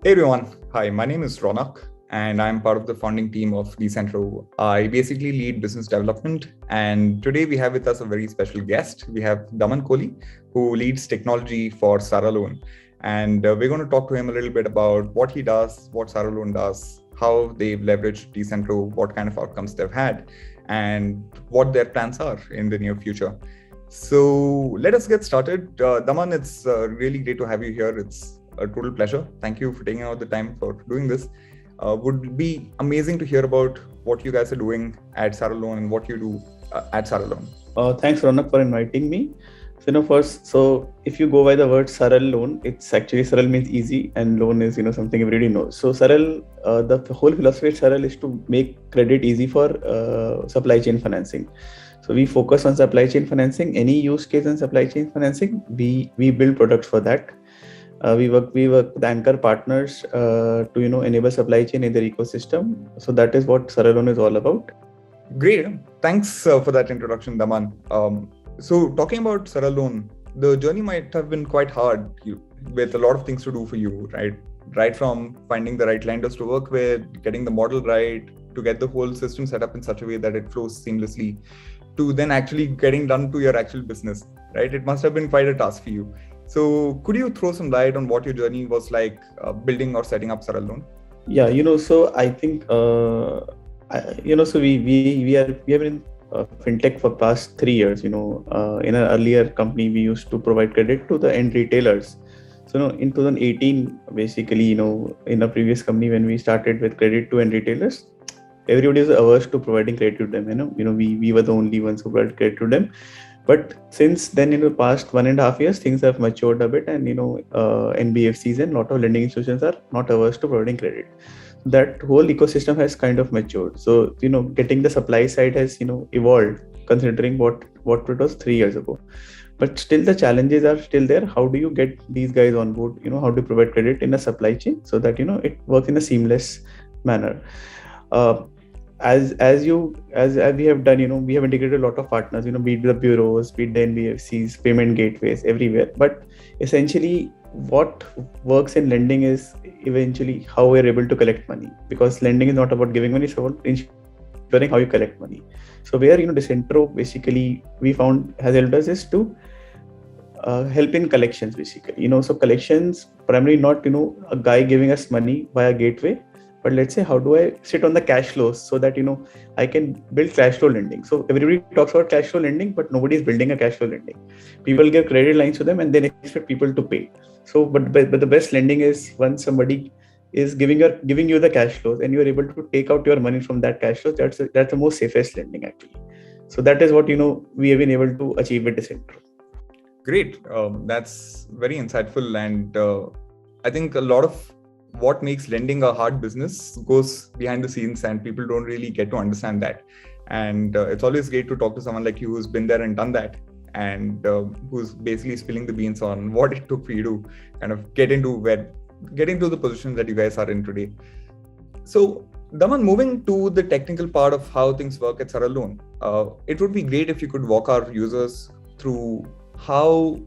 Hey everyone, hi, my name is Ronak and I'm part of the founding team of Decentro. I basically lead business development, and today we have with us a very special guest. We have Daman Kohli, who leads technology for Saraloan. And we're going to talk to him a little bit about what he does, what Saraloan does, how they've leveraged Decentro, what kind of outcomes they've had, and what their plans are in the near future. So let us get started. Daman, it's really great to have you here. It's a total pleasure. Thank you for taking out the time for doing this. Would be amazing to hear about what you guys are doing at Saraloan and what you do at Saraloan. Thanks, Ronak, for inviting me. So if you go by the word Saral loan, it's actually Saral means easy, and loan is something everybody knows. So Saral, the whole philosophy at Saral is to make credit easy for supply chain financing. So we focus on supply chain financing. Any use case in supply chain financing, we build products for that. We work with anchor partners to enable supply chain in their ecosystem. So that is what Saraloan is all about. Great. Thanks for that introduction, Daman. So talking about Saraloan, the journey might have been quite hard with a lot of things to do for you, right? Right from finding the right lenders to work with, getting the model right, to get the whole system set up in such a way that it flows seamlessly, to then actually getting done to your actual business, right? It must have been quite a task for you. So could you throw some light on what your journey was like building or setting up Saraloan? Yeah, so I think so we have been in fintech for past 3 years. In an earlier company, we used to provide credit to the end retailers. So in 2018, basically, in a previous company when we started with credit to end retailers, everybody was averse to providing credit to them. We were the only ones who provided credit to them. But since then, in the past 1.5 years, things have matured a bit, and NBFCs and a lot of lending institutions are not averse to providing credit. That whole ecosystem has kind of matured. So getting the supply side has evolved, considering what it was 3 years ago. But still, the challenges are still there. How do you get these guys on board? How do you provide credit in a supply chain so that it works in a seamless manner? As we have done, we have integrated a lot of partners, be it the bureaus, be it the NBFCs, payment gateways, everywhere. But essentially, what works in lending is eventually how we're able to collect money, because lending is not about giving money, it's about ensuring how you collect money. So where Decentro basically we found has helped us is to help in collections, basically. So collections primarily not a guy giving us money via gateway, but let's say, how do I sit on the cash flows so that I can build cash flow lending? So everybody talks about cash flow lending, but nobody is building a cash flow lending. People give credit lines to them and then expect people to pay. So but the best lending is when somebody is giving you the cash flows and you're able to take out your money from that cash flows. That's the most safest lending, actually. So that is what we have been able to achieve with Decentro. Great. That's very insightful, and I think a lot of what makes lending a hard business goes behind the scenes, and people don't really get to understand that. And it's always great to talk to someone like you who's been there and done that, and who's basically spilling the beans on what it took for you to kind of get into the position that you guys are in today. So Daman, moving to the technical part of how things work at Saraloan, it would be great if you could walk our users through how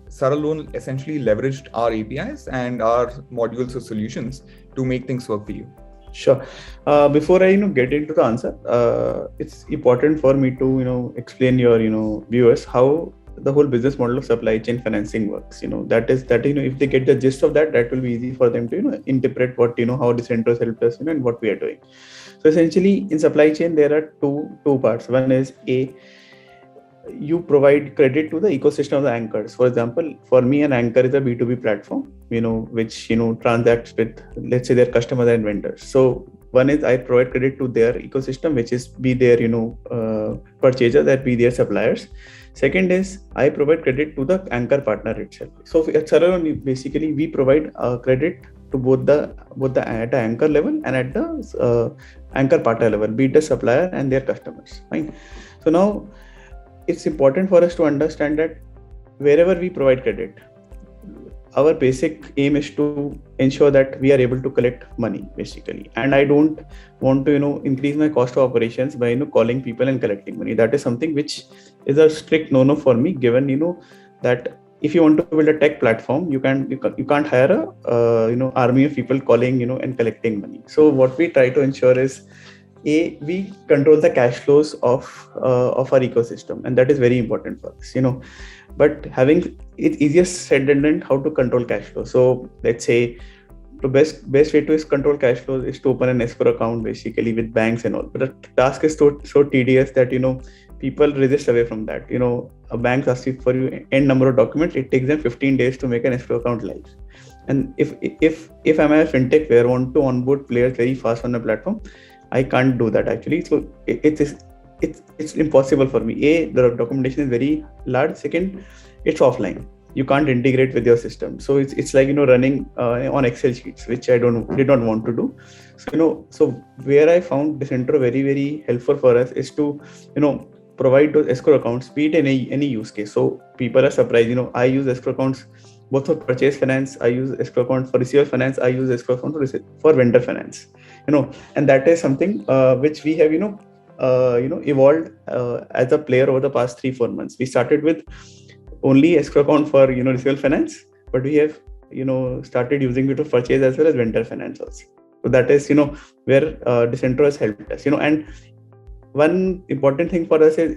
Saraloan essentially leveraged our APIs and our modules or solutions to make things work for you. Sure. Before I get into the answer, it's important for me to explain your viewers how the whole business model of supply chain financing works. That if they get the gist of that will be easy for them to interpret what how Decentro has helped us and what we are doing. So essentially, in supply chain there are two parts. One is you provide credit to the ecosystem of the anchors. For example, for me, an anchor is a B2B platform, which transacts with, let's say, their customers and vendors. So one is I provide credit to their ecosystem, which is be their purchasers, that be their suppliers. Second is I provide credit to the anchor partner itself. So at Saraloan, basically we provide credit to both the at the anchor level and at the anchor partner level, be it the supplier and their customers. Fine. So now, it's important for us to understand that wherever we provide credit, our basic aim is to ensure that we are able to collect money, basically. And I don't want to, increase my cost of operations by, calling people and collecting money. That is something which is a strict no-no for me, given, that if you want to build a tech platform, you can't hire a army of people calling and collecting money. So what we try to ensure is, we control the cash flows of our ecosystem, and that is very important for us. But having it's easier said than done how to control cash flow. So let's say the best way to control cash flows is to open an escrow account basically with banks and all. But the task is so tedious that people resist away from that. A bank asks you for you n number of documents. It takes them 15 days to make an escrow account live. And if I'm a fintech where I want to onboard players very fast on the platform, I can't do that actually. So it's impossible for me. The documentation is very large. Second, it's offline. You can't integrate with your system. So it's like running on Excel sheets, which I did not want to do. So where I found Decentro very, very helpful for us is to provide those escrow accounts, be it in any use case. So people are surprised. I use escrow accounts both for purchase finance. I use escrow account for receiver finance. I use escrow account for vendor finance. And that is something which we have evolved as a player over the past 3-4 months. We started with only escrow account for receiver finance, but we have started using it to purchase as well as vendor finance also. So that is where Decentro has helped us. And one important thing for us is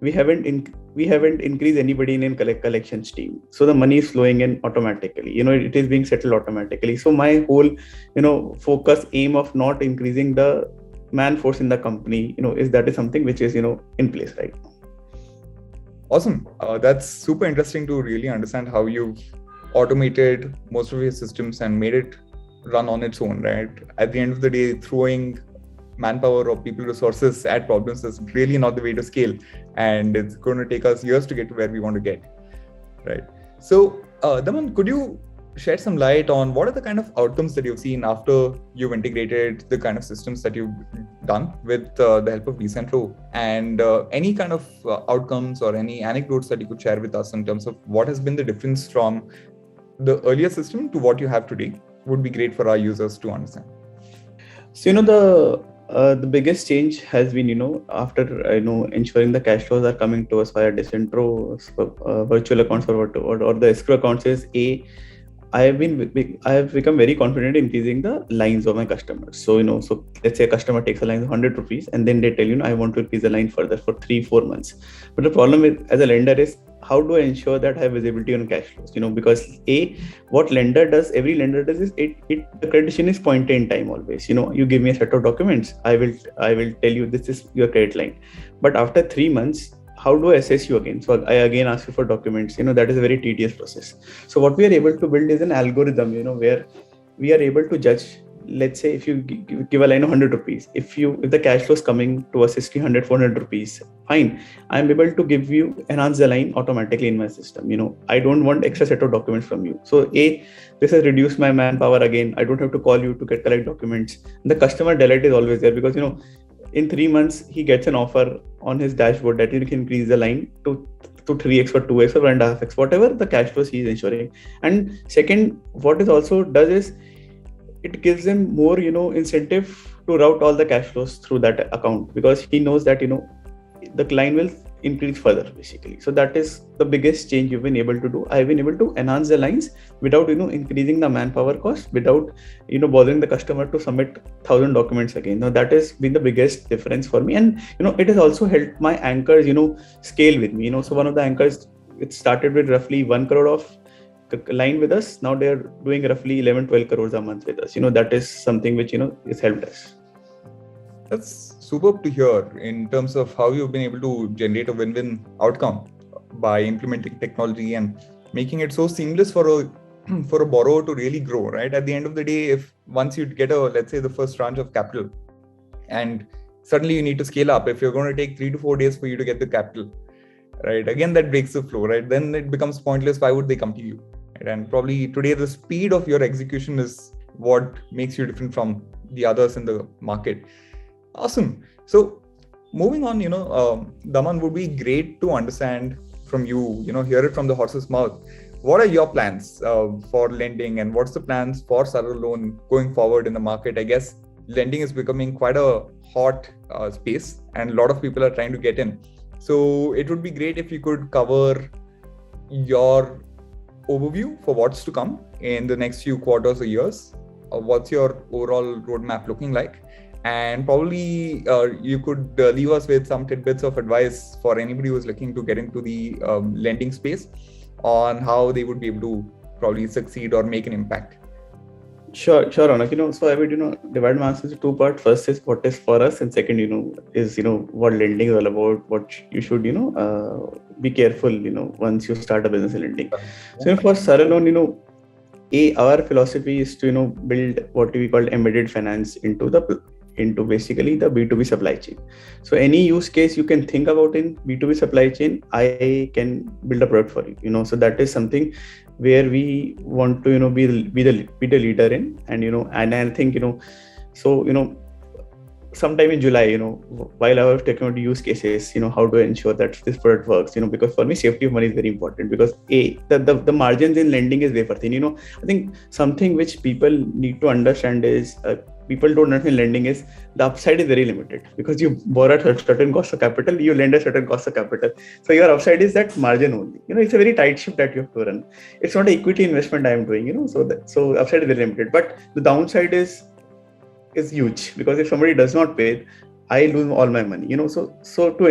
we haven't increased anybody in collections team, so the money is flowing in automatically. It is being settled automatically. So my whole focus aim of not increasing the man force in the company is something which is in place right now. Awesome. That's super interesting to really understand how you've automated most of your systems and made it run on its own, right? At the end of the day, throwing manpower or people resources at problems is really not the way to scale, and it's going to take us years to get to where we want to get, right? So Daman, could you shed some light on what are the kind of outcomes that you've seen after you've integrated the kind of systems that you've done with the help of Decentro, and any kind of outcomes or any anecdotes that you could share with us in terms of what has been the difference from the earlier system to what you have today would be great for our users to understand. So the biggest change has been after ensuring the cash flows are coming to us via Decentro virtual accounts or the escrow accounts is I have become very confident in increasing the lines of my customers. So so let's say a customer takes a line of 100 rupees and then they tell I want to increase the line further for 3-4 months. But the problem as a lender is, how do I ensure that I have visibility on cash flows? Because what every lender does is the accreditation is point in time always. You give me a set of documents, I will tell you this is your credit line. But after 3 months, how do I assess you again? So I again ask you for documents. That is a very tedious process. So what we are able to build is an algorithm, where we are able to judge. Let's say if you give a line of 100 rupees, if the cash flow is coming to us is 300, 400 rupees, fine. I'm able to enhance the line automatically in my system. I don't want extra set of documents from you. So this has reduced my manpower again. I don't have to call you to collect documents. The customer delight is always there because, in 3 months, he gets an offer on his dashboard that he can increase the line to 3x or 2x or 1.5x, whatever the cash flows he is ensuring. And second, what it also does is it gives him more, incentive to route all the cash flows through that account, because he knows that, the line will increase further basically. So that is the biggest change you've been able to do. I've been able to enhance the lines without, increasing the manpower cost, without, bothering the customer to submit 1,000 documents again. Now that has been the biggest difference for me. And, it has also helped my anchors, scale with me. So one of the anchors, it started with roughly 1 crore of line with us. Now they're doing roughly 11-12 crores a month with us. That is something which, has helped us. That's superb to hear in terms of how you've been able to generate a win-win outcome by implementing technology and making it so seamless for a borrower to really grow, right? At the end of the day, if once you get let's say the first tranche of capital and suddenly you need to scale up, if you're going to take 3 to 4 days for you to get the capital, right? Again, that breaks the flow, right? Then it becomes pointless. Why would they come to you? Right? And probably today, the speed of your execution is what makes you different from the others in the market. Awesome. So moving on, Daman, would be great to understand from you, hear it from the horse's mouth. What are your plans for lending, and what's the plans for Saraloan going forward in the market? I guess lending is becoming quite a hot space and a lot of people are trying to get in. So it would be great if you could cover your overview for what's to come in the next few quarters or years. What's your overall roadmap looking like? And probably you could leave us with some tidbits of advice for anybody who's looking to get into the lending space on how they would be able to probably succeed or make an impact. Sure, Ronak. So I would, divide my answers into two parts. First is what is for us, and second, is, what lending is all about, what you should, be careful, once you start a business in lending. So, for Saraloan, our philosophy is to, build what we call embedded finance into basically the B2B supply chain. So any use case you can think about in B2B supply chain, I can build a product for you. So that is something where we want to, be the leader in, and I think, so, sometime in July, while I was talking about use cases, how to ensure that this product works, because for me, safety of money is very important, because the margins in lending is wafer thin. I think something which people need to understand is, people don't understand lending is the upside is very limited, because you borrow at a certain cost of capital, you lend a certain cost of capital. So your upside is that margin only. It's a very tight ship that you have to run. It's not an equity investment I am doing, so upside is very limited. But the downside is huge, because if somebody does not pay, I lose all my money. So how to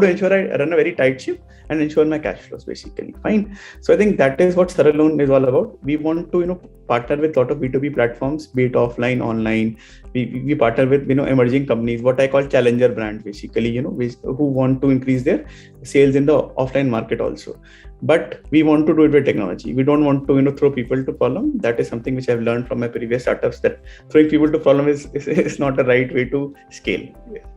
ensure I run a very tight ship and ensure my cash flows, basically. Fine. So I think that is what Saraloan is all about. We want to partner with a lot of B2B platforms, be it offline, online. We partner with emerging companies, what I call challenger brands, basically, who want to increase their sales in the offline market also. But we want to do it with technology. We don't want to throw people to problem. That is something which I've learned from my previous startups, that throwing people to problem is not the right way to scale.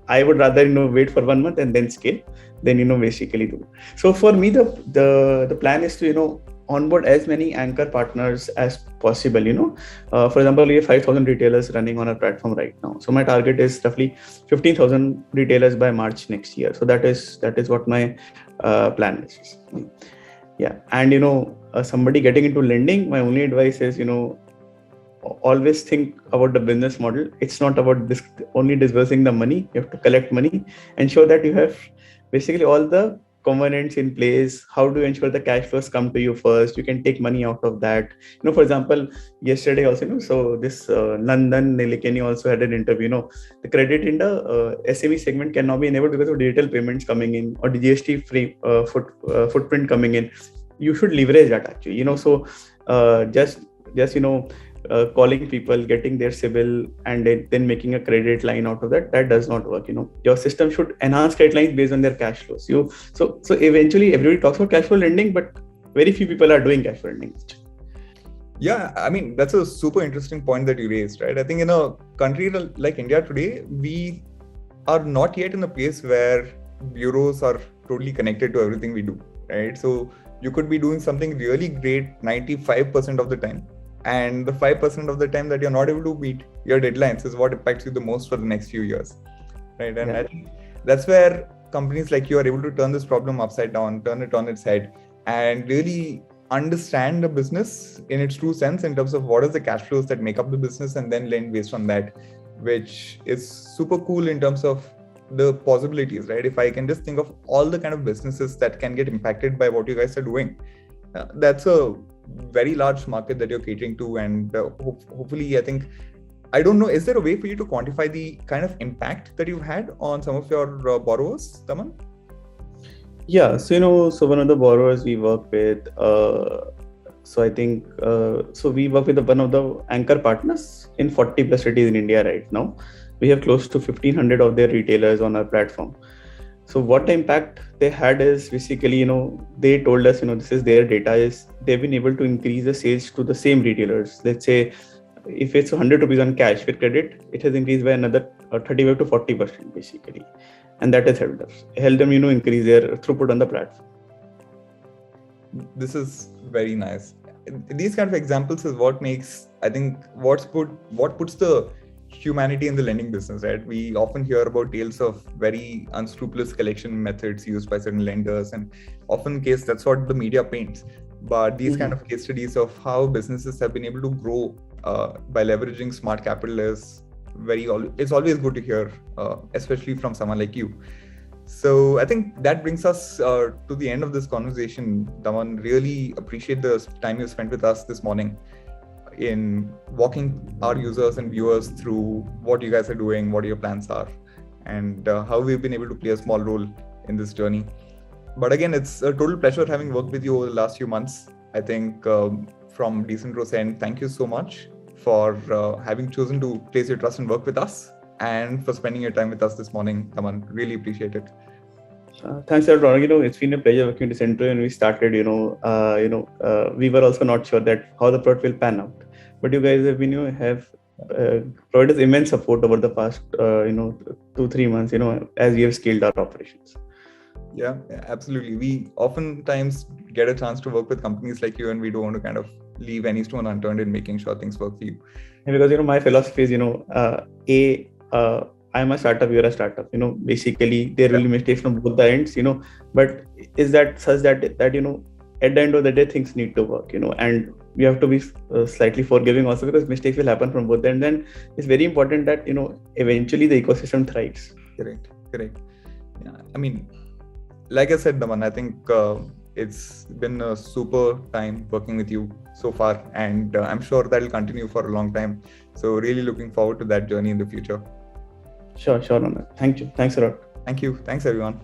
I would rather wait for 1 month and then scale, than basically do. So for me, the plan is to onboard as many anchor partners as possible. For example, we have 5,000 retailers running on our platform right now. So my target is roughly 15,000 retailers by March next year. So that is what my plan is. Yeah, and somebody getting into lending, my only advice is always think about the business model. It's not about only disbursing the money. You have to collect money, ensure that you have basically all the components in place. How do you ensure the cash flows come to you first? You can take money out of that. For example, yesterday also, so this Nandan Nilikani also had an interview. The credit in the SME segment can now be enabled because of digital payments coming in, or the GST free footprint coming in. You should leverage that actually. So just calling people, getting their CIBIL, and then making a credit line out of that does not work. Your system should enhance credit lines based on their cash flows. So eventually everybody talks about cash flow lending, but very few people are doing cash flow lending. Yeah, I mean, that's a super interesting point that you raised, right? I think in a country like India today, we are not yet in a place where bureaus are totally connected to everything we do, right? So you could be doing something really great 95% of the time, and the 5% of the time that you're not able to meet your deadlines is what impacts you the most for the next few years, right? And I think that's where companies like you are able to turn this problem upside down, turn it on its head, and really understand the business in its true sense in terms of what are the cash flows that make up the business, and then lend based on that, which is super cool in terms of the possibilities, right? If I can just think of all the kind of businesses that can get impacted by what you guys are doing, that's a very large market that you're catering to. And hopefully, I don't know, is there a way for you to quantify the kind of impact that you've had on some of your borrowers, Daman? Yeah, so so one of the borrowers we work with, so I think, so we work with one of the anchor partners in 40 plus cities in India right now. We have close to 1,500 of their retailers on our platform. So what the impact they had is basically, they told us, this is their data, is they've been able to increase the sales to the same retailers. Let's say if it's 100 rupees on cash with credit, it has increased by another 35 to 40% basically. And that has helped them, increase their throughput on the platform. This is very nice. These kind of examples is what makes, I think, what puts the humanity in the lending business, right? We often hear about tales of very unscrupulous collection methods used by certain lenders, and often case that's what the media paints. But these kind of case studies of how businesses have been able to grow by leveraging smart capital is it's always good to hear, especially from someone like you. So I think that brings us to the end of this conversation. Daman, really appreciate the time you spent with us this morning in walking our users and viewers through what you guys are doing, what your plans are, and how we've been able to play a small role in this journey. But again, it's a total pleasure having worked with you over the last few months. I think from Decentro's end, thank you so much for having chosen to place your trust and work with us, and for spending your time with us this morning, Daman. Really appreciate it. Thanks a lot, Ronak. It's been a pleasure working with Decentro, and we started. We were also not sure that how the product will pan out, but you guys have been, have provided immense support over the past, 2-3 months. As we have scaled our operations. Yeah, absolutely. We oftentimes get a chance to work with companies like you, and we don't want to kind of leave any stone unturned in making sure things work for you. And because my philosophy is, I'm a startup, you're a startup. Basically there will be mistakes from both the ends. But is that such that at the end of the day things need to work. And we have to be slightly forgiving also, because mistakes will happen from both ends. And it's very important that eventually the ecosystem thrives. Correct. Yeah, I mean, like I said, Daman, I think it's been a super time working with you so far, and I'm sure that'll continue for a long time. So really looking forward to that journey in the future. Sure, Anand. Thank you. Thanks a lot. Thank you. Thanks, everyone.